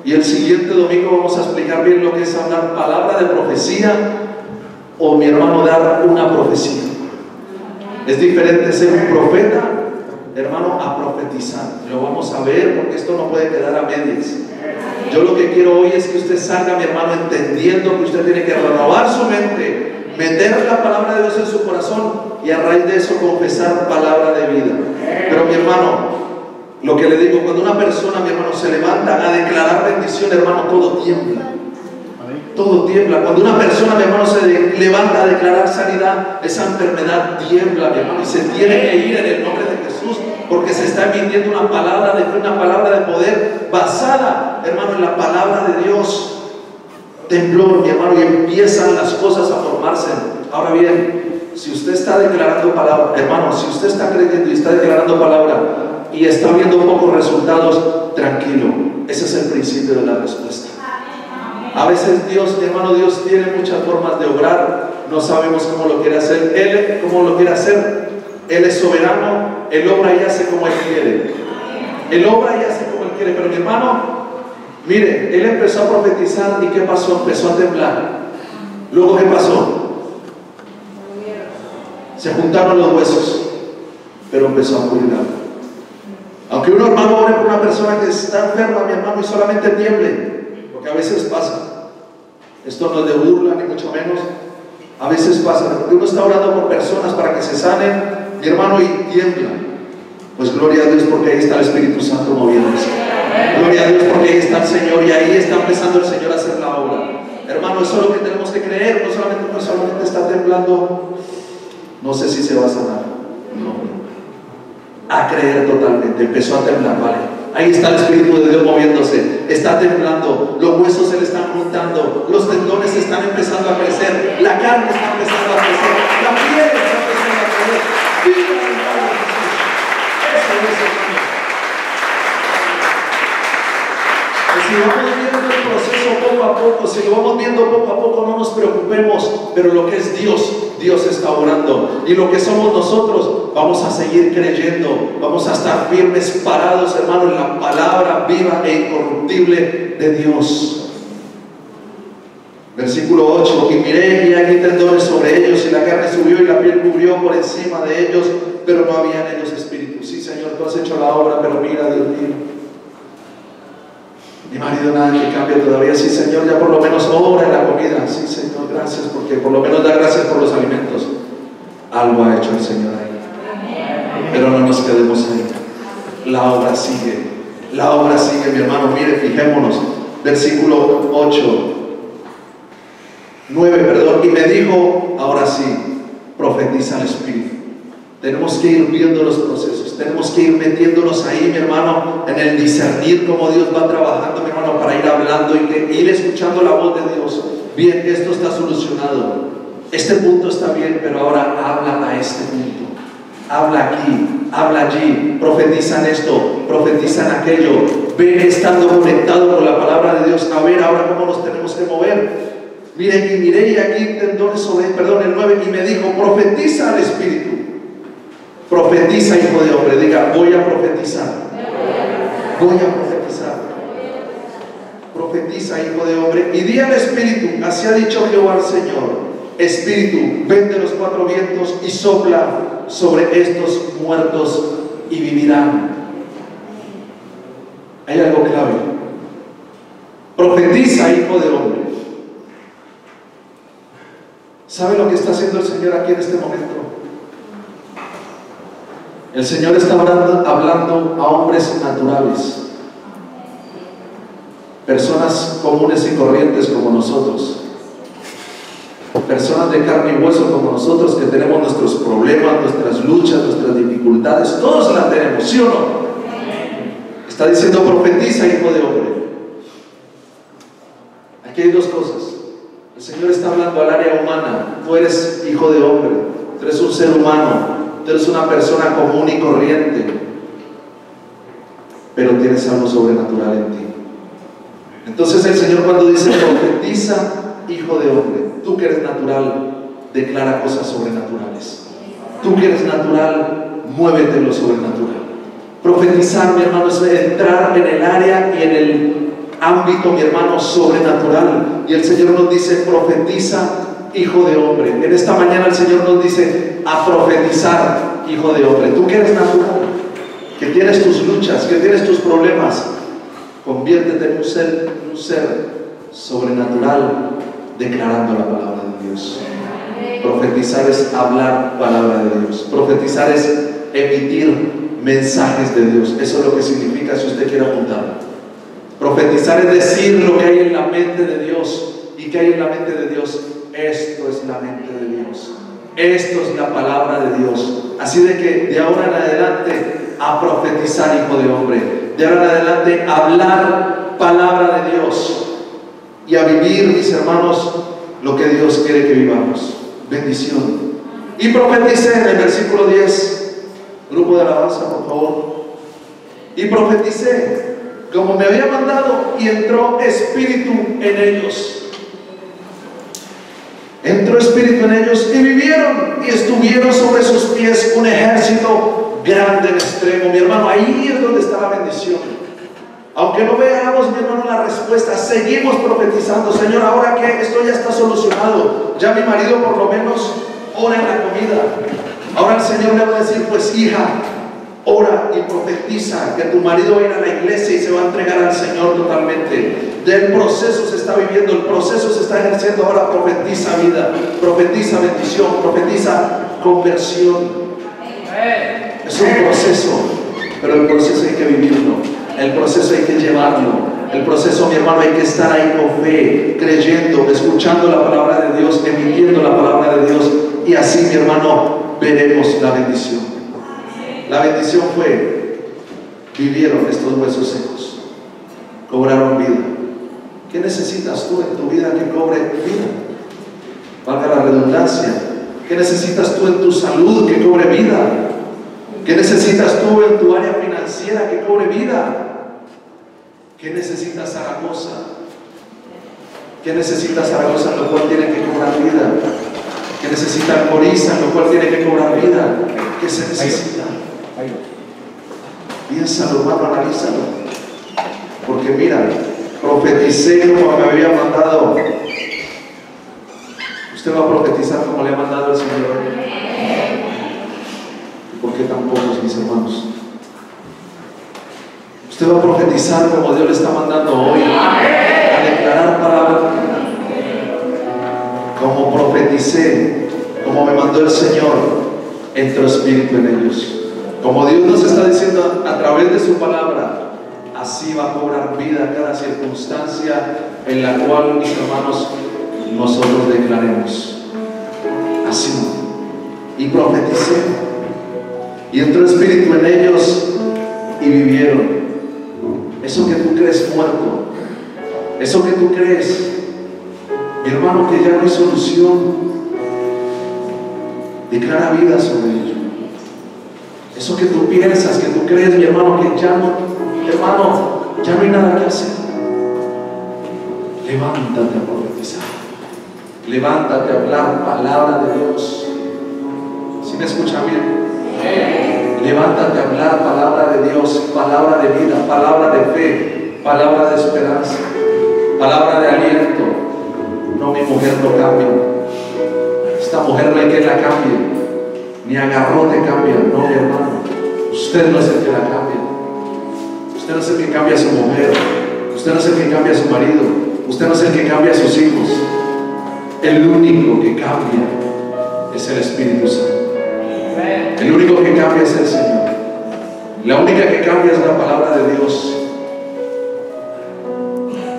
Y el siguiente domingo vamos a explicar bien lo que es hablar palabra de profecía, o, mi hermano, dar una profecía. Es diferente ser un profeta, hermano, a profetizar. Lo vamos a ver, porque esto no puede quedar a medias. Yo lo que quiero hoy es que usted salga, mi hermano, entendiendo que usted tiene que renovar su mente, meter la palabra de Dios en su corazón, y a raíz de eso confesar palabra de vida. Pero, mi hermano, lo que le digo, cuando una persona, mi hermano, se levanta a declarar bendición, hermano, todo tiembla. Todo tiembla. Cuando una persona, mi hermano, se levanta a declarar sanidad, esa enfermedad tiembla, mi hermano, y se tiene que ir en el nombre de Jesús, porque se está emitiendo una palabra de fe, una palabra de poder basada, hermano, en la palabra de Dios. Temblor, mi hermano, y empiezan las cosas a formarse. Ahora bien, si usted está declarando palabra, hermano, si usted está creyendo y está declarando palabra y está viendo pocos resultados, tranquilo, ese es el principio de la respuesta. A veces Dios, hermano, Dios tiene muchas formas de obrar, no sabemos cómo lo quiere hacer. Él, ¿cómo lo quiere hacer? Él es soberano, Él obra y hace como Él quiere. Él obra y hace como Él quiere. Pero, mi hermano, mire, Él empezó a profetizar, ¿y qué pasó? Empezó a temblar. Luego, ¿qué pasó? Se juntaron los huesos, pero empezó a pulgar. Aunque un hermano ore por una persona que está enferma, mi hermano, y solamente tiemble, porque a veces pasa. Esto no es de burla, ni mucho menos. A veces pasa, porque uno está orando por personas para que se sanen, mi hermano, y tiembla. Pues gloria a Dios, porque ahí está el Espíritu Santo moviéndose. Gloria a Dios, porque ahí está el Señor, y ahí está empezando el Señor a hacer la obra. Hermano, eso es lo que tenemos que creer. No solamente está temblando, no sé si se va a sanar. A creer totalmente. Empezó a temblar, ¿vale? Ahí está el Espíritu de Dios moviéndose. Está temblando. Los huesos se le están juntando. Los tendones están empezando a crecer. La carne está empezando a crecer. La piel está empezando a crecer. ¡Viva el nombre de Jesús! Eso es, hermano. Si vamos viendo el proceso poco a poco, si lo vamos viendo poco a poco, no nos preocupemos. Pero lo que es Dios, Dios está obrando. Y lo que somos nosotros, vamos a seguir creyendo. Vamos a estar firmes, parados, hermano, en la palabra viva e incorruptible de Dios. Versículo 8: y miré y aquí tendones sobre ellos, y la carne subió y la piel cubrió por encima de ellos, pero no había en ellos espíritu. Sí, Señor, tú has hecho la obra, pero mira, Dios mío, mi marido nada que cambie todavía. Sí, Señor, ya por lo menos obra en la comida. Sí, Señor, gracias, porque por lo menos da gracias por los alimentos. Algo ha hecho el Señor ahí. Pero no nos quedemos ahí. La obra sigue. La obra sigue, mi hermano. Mire, fijémonos. Versículo 9, perdón. Y me dijo, ahora sí, profetiza al Espíritu. Tenemos que ir viendo los procesos, tenemos que ir metiéndonos ahí, mi hermano, en el discernir cómo Dios va trabajando, mi hermano, para ir hablando y ir escuchando la voz de Dios. Bien, esto está solucionado, este punto está bien, pero ahora habla a este punto, habla aquí, habla allí, profetiza en esto, profetiza en aquello. Ven estando conectado con la palabra de Dios, a ver ahora cómo nos tenemos que mover. Miren, y miré y aquí tendones sobre, perdón, el 9, y me dijo, profetiza al Espíritu. Profetiza, hijo de hombre. Diga, voy a profetizar. Voy a profetizar. Profetiza, hijo de hombre. Y di al Espíritu, así ha dicho Jehová el Señor: Espíritu, ven de los cuatro vientos y sopla sobre estos muertos y vivirán. Hay algo clave. Profetiza, hijo de hombre. ¿Sabe lo que está haciendo el Señor aquí en este momento? El Señor está hablando a hombres naturales, personas comunes y corrientes como nosotros, personas de carne y hueso como nosotros, que tenemos nuestros problemas, nuestras luchas, nuestras dificultades. Todos las tenemos, ¿sí o no? Está diciendo, profetiza, hijo de hombre. Aquí hay dos cosas. El Señor está hablando al área humana. Tú eres hijo de hombre, tú eres un ser humano, tú eres una persona común y corriente, pero tienes algo sobrenatural en ti. Entonces el Señor, cuando dice profetiza, hijo de hombre, tú que eres natural, declara cosas sobrenaturales. Tú que eres natural, muévete en lo sobrenatural. Profetizar, mi hermano, es entrar en el área y en el ámbito, mi hermano, sobrenatural. Y el Señor nos dice, profetiza, hijo de hombre. En esta mañana el Señor nos dice, a profetizar, hijo de hombre. Tú que eres natural, que tienes tus luchas, que tienes tus problemas, conviértete en un ser sobrenatural, declarando la palabra de Dios. Profetizar es hablar palabra de Dios. Profetizar es emitir mensajes de Dios. Eso es lo que significa, si usted quiere apuntar. Profetizar es decir lo que hay en la mente de Dios. ¿Y qué hay en la mente de Dios? Esto es la mente de Dios. Esto es la palabra de Dios. Así de que de ahora en adelante, a profetizar, hijo de hombre. De ahora en adelante, a hablar palabra de Dios. Y a vivir, mis hermanos, lo que Dios quiere que vivamos. Bendición. Y profeticé en el versículo 10. Grupo de alabanza, por favor. Y profeticé como me había mandado, y entró espíritu en ellos. Entró espíritu en ellos y vivieron, y estuvieron sobre sus pies un ejército grande en extremo. Mi hermano, ahí es donde está la bendición. Aunque no veamos, mi hermano, la respuesta, seguimos profetizando. Señor, ahora que esto ya está solucionado, ya mi marido por lo menos ora en la comida. Ahora el Señor le va a decir, pues hija, ora y profetiza que tu marido va a ir a la iglesia y se va a entregar al Señor totalmente. Del proceso se está viviendo, el proceso se está ejerciendo. Ahora profetiza vida, profetiza bendición, profetiza conversión. Es un proceso, pero el proceso hay que vivirlo, el proceso hay que llevarlo, el proceso, mi hermano, hay que estar ahí con fe, creyendo, escuchando la palabra de Dios, emitiendo la palabra de Dios, y así, mi hermano, veremos la bendición. La bendición fue, vivieron estos huesos secos, cobraron vida. ¿Qué necesitas tú en tu vida que cobre vida? Valga la redundancia. ¿Qué necesitas tú en tu salud que cobre vida? ¿Qué necesitas tú en tu área financiera que cobre vida? ¿Qué necesitas, Zaragoza? ¿Qué necesita Zaragoza, en lo cual tiene que cobrar vida? ¿Qué necesita Alcoriza, en lo cual tiene que cobrar vida? ¿Qué se necesita? Piénsalo, hermano, analízalo. Porque mira, profeticé como me había mandado. Usted va a profetizar como le ha mandado el Señor. ¿Por qué tan pocos, mis hermanos? Usted va a profetizar como Dios le está mandando hoy, a declarar palabra. Como profeticé, como me mandó el Señor, entró espíritu en ellos. Como Dios nos está diciendo a través de su palabra, así va a cobrar vida cada circunstancia en la cual, mis hermanos, nosotros declaremos. Así. Y profeticé, y entró espíritu en ellos y vivieron. Eso que tú crees muerto, eso que tú crees, mi hermano, que ya no hay solución, declara vida sobre ello. Eso que tú piensas, que tú crees, mi hermano, que ya no, hermano, ya no hay nada que hacer. Levántate a profetizar, levántate a hablar palabra de Dios. ¿Sí me escuchan bien? Levántate a hablar palabra de Dios, palabra de vida, palabra de fe, palabra de esperanza, palabra de aliento. No, mi mujer no cambia. Esta mujer no hay que la cambie, ni agarrote cambia. No, mi hermano, usted no es el que la cambia. Usted no es el que cambia a su mujer, usted no es el que cambia a su marido, usted no es el que cambia a sus hijos. El único que cambia es el Espíritu Santo. El único que cambia es el Señor. La única que cambia es la palabra de Dios.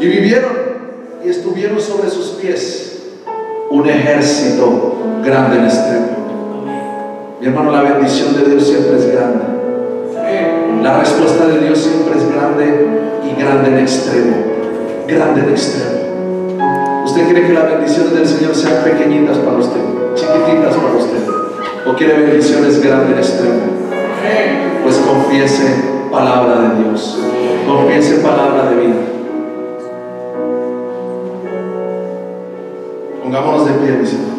Y vivieron y estuvieron sobre sus pies un ejército grande en extremo. Mi hermano, la bendición de Dios siempre es grande. La respuesta de Dios siempre es grande y grande en extremo. Grande en extremo. ¿Usted cree que las bendiciones del Señor sean pequeñitas para usted, chiquititas para usted? ¿O quiere bendiciones grandes en extremo? Pues confiese palabra de Dios, confiese palabra de vida. Pongámonos de pie, mis hermanos.